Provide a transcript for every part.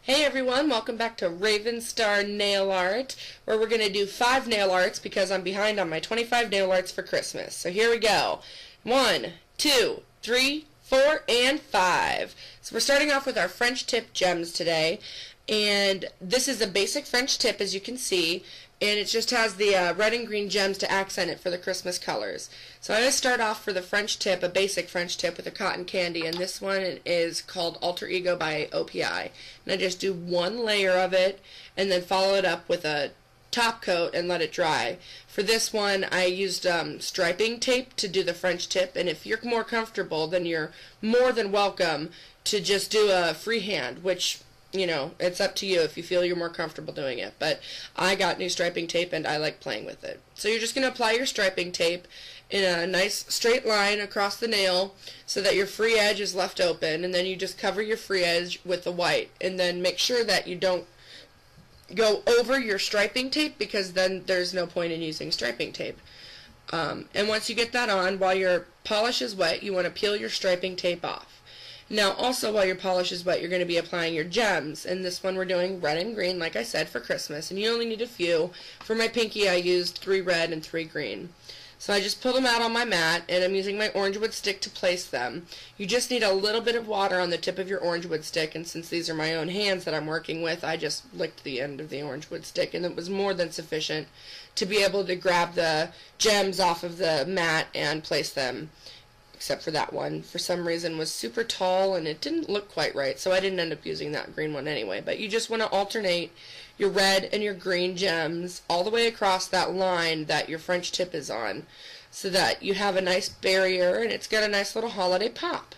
Hey everyone, welcome back to Raven Star Nail Art, where we're going to do 5 nail arts because I'm behind on my 25 nail arts for Christmas. So here we go. 1, 2, 3, 4, and 5. So we're starting off with our French tip gems today, and this is a basic French tip, as you can see, and it just has the red and green gems to accent it for the Christmas colors. So I always start off for the French tip, a basic French tip with a cotton candy, and this one is called Alter Ego by OPI. And I just do one layer of it and then follow it up with a top coat and let it dry. For this one I used striping tape to do the French tip, and if you're more comfortable, then you're more than welcome to just do a freehand, which, you know, it's up to you if you feel you're more comfortable doing it. But I got new striping tape and I like playing with it. So you're just going to apply your striping tape in a nice straight line across the nail so that your free edge is left open, and then you just cover your free edge with the white, and then make sure that you don't go over your striping tape, because then there's no point in using striping tape. And once you get that on, while your polish is wet, you want to peel your striping tape off. Now also, while your polish is wet, you're going to be applying your gems, and this one we're doing red and green, like I said, for Christmas, and you only need a few. For my pinky I used 3 red and 3 green. So I just pull them out on my mat, and I'm using my orange wood stick to place them. You just need a little bit of water on the tip of your orange wood stick, and since these are my own hands that I'm working with, I just licked the end of the orange wood stick, and it was more than sufficient to be able to grab the gems off of the mat and place them. Except for that one, for some reason, was super tall and it didn't look quite right, so I didn't end up using that green one anyway. But you just want to alternate your red and your green gems all the way across that line that your French tip is on, so that you have a nice barrier and it's got a nice little holiday pop.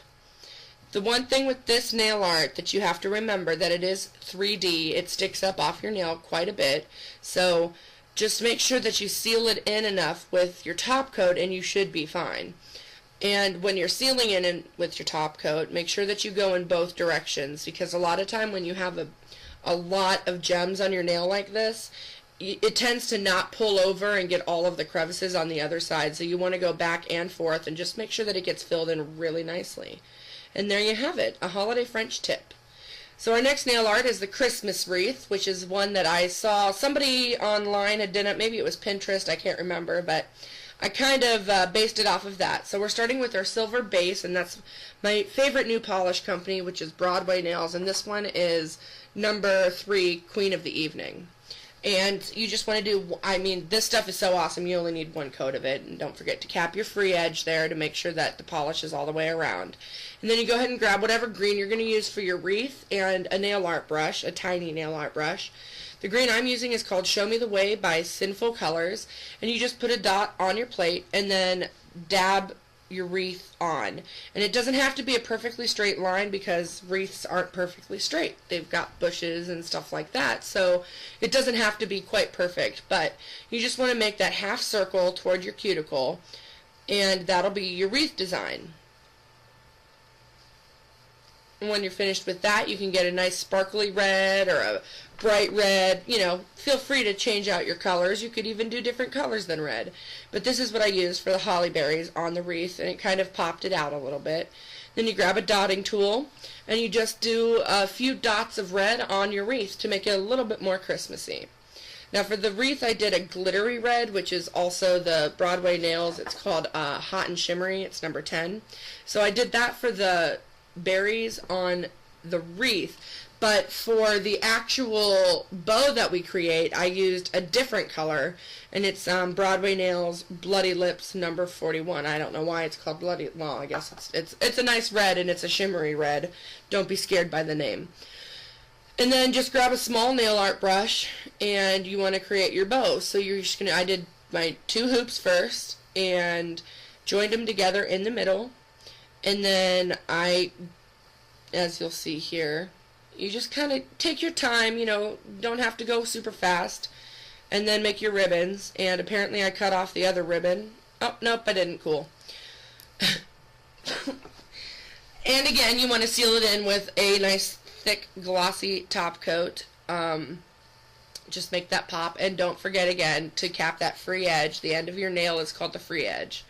The one thing with this nail art that you have to remember, that it is 3D, it sticks up off your nail quite a bit, so just make sure that you seal it in enough with your top coat and you should be fine. And when you're sealing it in with your top coat, make sure that you go in both directions, because a lot of time when you have a lot of gems on your nail like this, it tends to not pull over and get all of the crevices on the other side. So you want to go back and forth and just make sure that it gets filled in really nicely. And there you have it, a holiday French tip. So our next nail art is the Christmas wreath, which is one that I saw somebody online had done it. Maybe it was Pinterest, I can't remember, but I kind of based it off of that. So we're starting with our silver base, and that's my favorite new polish company, which is Broadway Nails, and this one is number 3, Queen of the Evening. And you just want to do, I mean, this stuff is so awesome, you only need 1 coat of it, and don't forget to cap your free edge there to make sure that the polish is all the way around. And then you go ahead and grab whatever green you're going to use for your wreath and a nail art brush, a tiny nail art brush. The green I'm using is called Show Me the Way by Sinful Colors, and you just put a dot on your plate and then dab your wreath on. And it doesn't have to be a perfectly straight line, because wreaths aren't perfectly straight. They've got bushes and stuff like that, so it doesn't have to be quite perfect, but you just want to make that half circle toward your cuticle, and that'll be your wreath design. And when you're finished with that, you can get a nice sparkly red or a bright red. You know, feel free to change out your colors. You could even do different colors than red. But this is what I used for the holly berries on the wreath, and it kind of popped it out a little bit. Then you grab a dotting tool, and you just do a few dots of red on your wreath to make it a little bit more Christmassy. Now for the wreath, I did a glittery red, which is also the Broadway Nails. It's called Hot and Shimmery. It's number 10. So I did that for the berries on the wreath, but for the actual bow that we create, I used a different color, and it's Broadway Nails Bloody Lips number 41. I don't know why it's called bloody. Well, I guess it's a nice red, and it's a shimmery red. Don't be scared by the name. And then just grab a small nail art brush, and you want to create your bow. So you're just gonna. I did my 2 hoops first and joined them together in the middle. And then as you'll see here, you just kind of take your time, you know, don't have to go super fast, and then make your ribbons. And apparently I cut off the other ribbon. Oh, nope, I didn't. Cool. And again, you want to seal it in with a nice thick glossy top coat. Just make that pop, and don't forget again to cap that free edge. The end of your nail is called the free edge.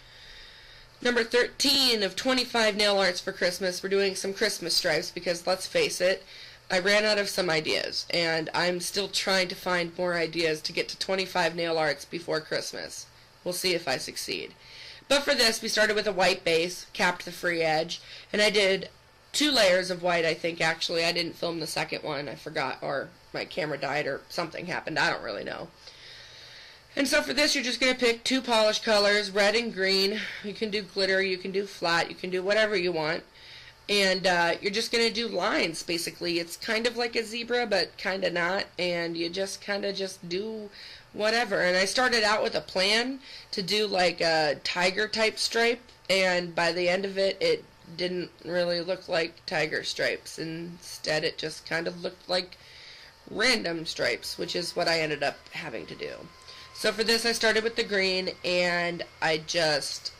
Number 13 of 25 nail arts for Christmas, we're doing some Christmas stripes, because let's face it, I ran out of some ideas, and I'm still trying to find more ideas to get to 25 nail arts before Christmas. We'll see if I succeed. But for this, we started with a white base, capped the free edge, and I did 2 layers of white, I think, actually. I didn't film the second one, I forgot, or my camera died, or something happened, I don't really know. And so for this, you're just going to pick 2 polish colors, red and green. You can do glitter, you can do flat, you can do whatever you want. And you're just going to do lines, basically. It's kind of like a zebra, but kind of not. And you just kind of just do whatever. And I started out with a plan to do like a tiger type stripe. And by the end of it, it didn't really look like tiger stripes. Instead, it just kind of looked like random stripes, which is what I ended up having to do. So for this, I started with the green, and I just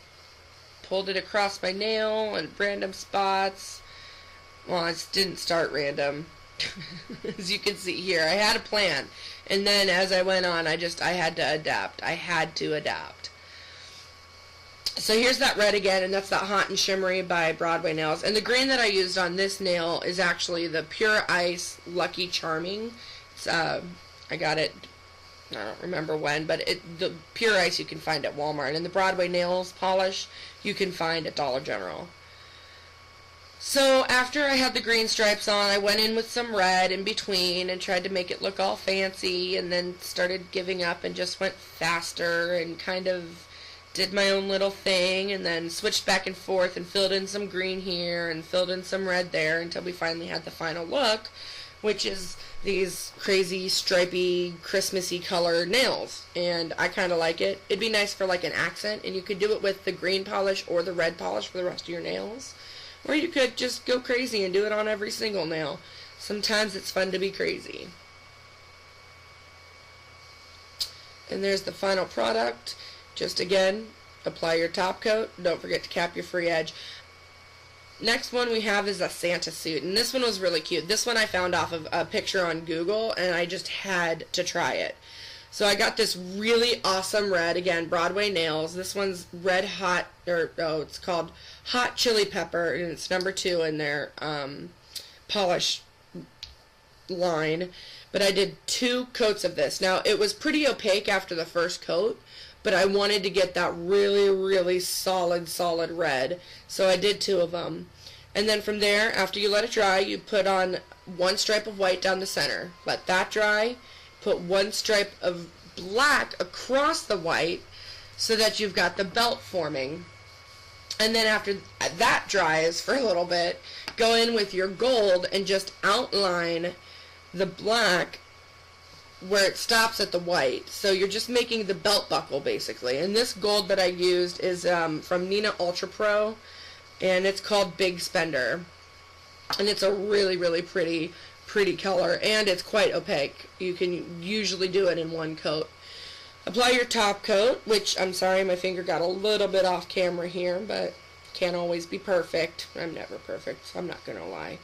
pulled it across my nail in random spots. Well, I didn't start random. As you can see here, I had a plan. And then as I went on, I had to adapt. I had to adapt. So here's that red again, and that's that Hot and Shimmery by Broadway Nails. And the green that I used on this nail is actually the Pure Ice Lucky Charming. It's, I got it, I don't remember when, but the Pure Ice you can find at Walmart. And the Broadway Nails polish you can find at Dollar General. So after I had the green stripes on, I went in with some red in between and tried to make it look all fancy, and then started giving up and just went faster and kind of did my own little thing, and then switched back and forth and filled in some green here and filled in some red there until we finally had the final look, which is these crazy stripy Christmassy color nails. And I kind of like it. It'd be nice for like an accent, and you could do it with the green polish or the red polish for the rest of your nails, or you could just go crazy and do it on every single nail. Sometimes it's fun to be crazy. And there's the final product. Just again, apply your top coat. Don't forget to cap your free edge. Next one we have is a Santa suit, and this one was really cute. This one I found off of a picture on Google, and I just had to try it. So I got this really awesome red, again, Broadway Nails. This one's red hot, it's called Hot Chili Pepper, and it's number 2 in their polish line. But I did 2 coats of this. Now, it was pretty opaque after the first coat, but I wanted to get that really, really solid red. So I did 2 of them. And then from there, after you let it dry, you put on 1 stripe of white down the center. Let that dry. Put 1 stripe of black across the white so that you've got the belt forming. And then after that dries for a little bit, go in with your gold and just outline the black where it stops at the white. So you're just making the belt buckle basically. And this gold that I used is from Nina Ultra Pro, and it's called Big Spender. And it's a really, really pretty color, and it's quite opaque. You can usually do it in 1 coat. Apply your top coat, which, I'm sorry, my finger got a little bit off camera here, but can't always be perfect. I'm never perfect, so I'm not going to lie.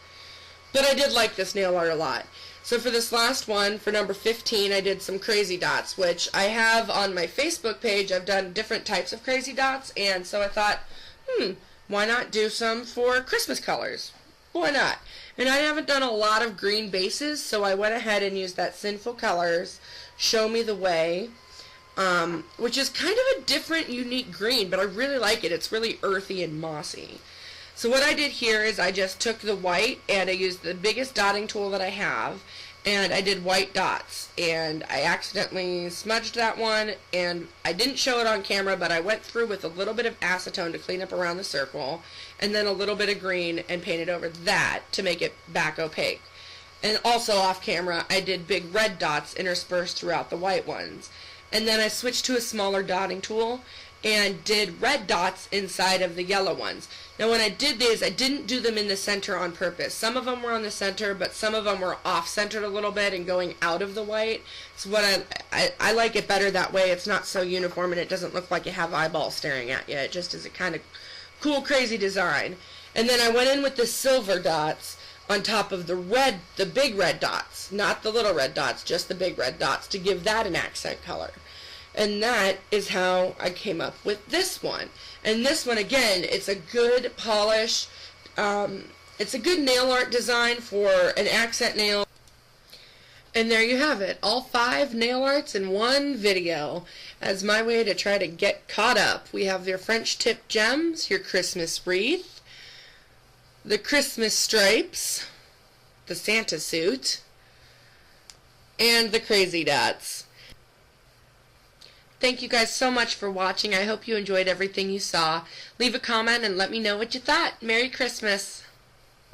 But I did like this nail art a lot. So for this last one, for number 15, I did some crazy dots, which I have on my Facebook page. I've done different types of crazy dots, and so I thought, why not do some for Christmas colors? Why not? And I haven't done a lot of green bases, so I went ahead and used that Sinful Colors Show Me the Way, which is kind of a different, unique green, but I really like it. It's really earthy and mossy. So what I did here is I just took the white, and I used the biggest dotting tool that I have, and I did white dots, and I accidentally smudged that one, and I didn't show it on camera, but I went through with a little bit of acetone to clean up around the circle, and then a little bit of green and painted over that to make it back opaque. And also off camera, I did big red dots interspersed throughout the white ones. And then I switched to a smaller dotting tool and did red dots inside of the yellow ones. Now when I did these, I didn't do them in the center on purpose. Some of them were on the center, but some of them were off-centered a little bit and going out of the white. So what I like it better that way. It's not so uniform, and it doesn't look like you have eyeballs staring at you. It just is a kind of cool, crazy design. And then I went in with the silver dots on top of the red, the big red dots, not the little red dots, just the big red dots, to give that an accent color. And that is how I came up with this one. And this one, again, it's a good polish. It's a good nail art design for an accent nail. And there you have it, all 5 nail arts in one video, as my way to try to get caught up. We have your French tip gems, your Christmas wreath, the Christmas stripes, the Santa suit, and the crazy dots. Thank you guys so much for watching. I hope you enjoyed everything you saw. Leave a comment and let me know what you thought. Merry Christmas!